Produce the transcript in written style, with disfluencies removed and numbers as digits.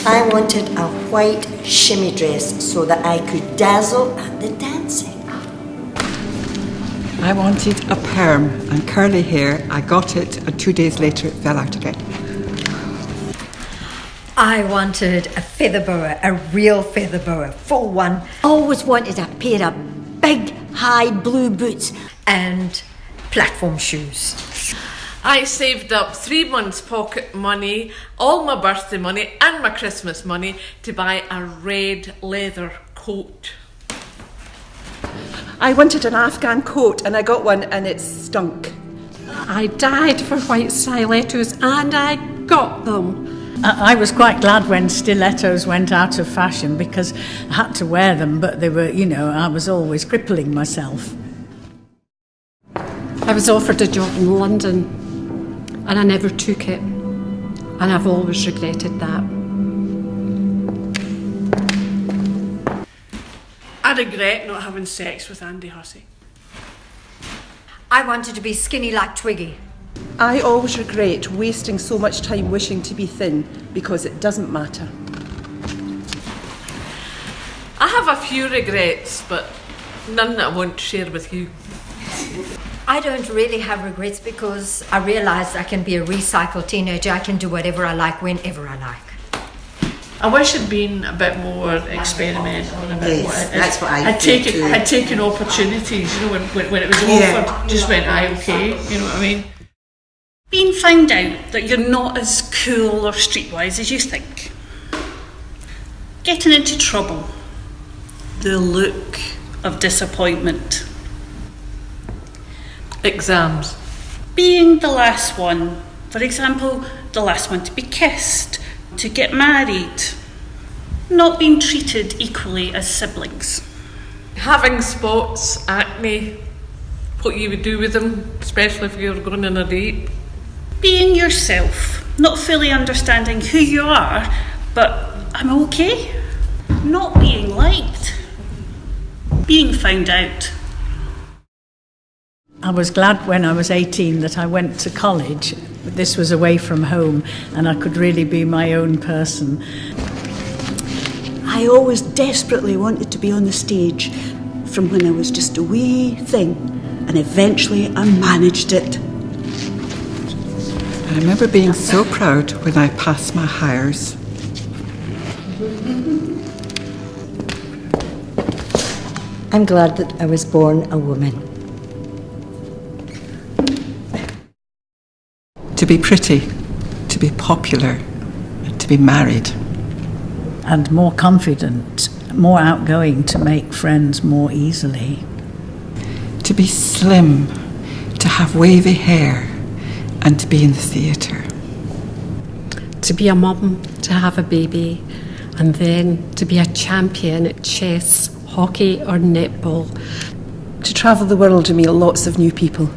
I wanted a white shimmy dress so that I could dazzle at the dancing. I wanted a perm and curly hair. I got it, and 2 days later it fell out again. I wanted a feather boa, a real feather boa, full one. Always wanted a pair of big, high blue boots. And platform shoes. I saved up 3 months' pocket money, all my birthday money and my Christmas money to buy a red leather coat. I wanted an Afghan coat and I got one and it stunk. I died for white stilettos and I got them. I was quite glad when stilettos went out of fashion because I had to wear them, but they were, I was always crippling myself. I was offered a job in London and I never took it, and I've always regretted that. I regret not having sex with Andy Hussey. I wanted to be skinny like Twiggy. I always regret wasting so much time wishing to be thin because it doesn't matter. I have a few regrets, but none that I won't share with you. I don't really have regrets because I realised I can be a recycled teenager. I can do whatever I like, whenever I like. I wish I'd been a bit more experimental. That's what I had taken opportunities, when it was offered, just went, okay, you know what I mean? Being found out that you're not as cool or streetwise as you think. Getting into trouble. The look of disappointment. Exams. Being the last one. For example, the last one to be kissed, to get married. Not being treated equally as siblings. Having spots, acne, what you would do with them, especially if you're going on a date. Being yourself, not fully understanding who you are, but I'm okay. Not being liked. Being found out. I was glad when I was 18 that I went to college. This was away from home and I could really be my own person. I always desperately wanted to be on the stage from when I was just a wee thing, and eventually I managed it. I remember being so proud when I passed my hires. I'm glad that I was born a woman. To be pretty, to be popular, and to be married. And more confident, more outgoing, to make friends more easily. To be slim, to have wavy hair, and to be in the theatre. To be a mum, to have a baby, and then to be a champion at chess, hockey or netball. To travel the world and meet lots of new people.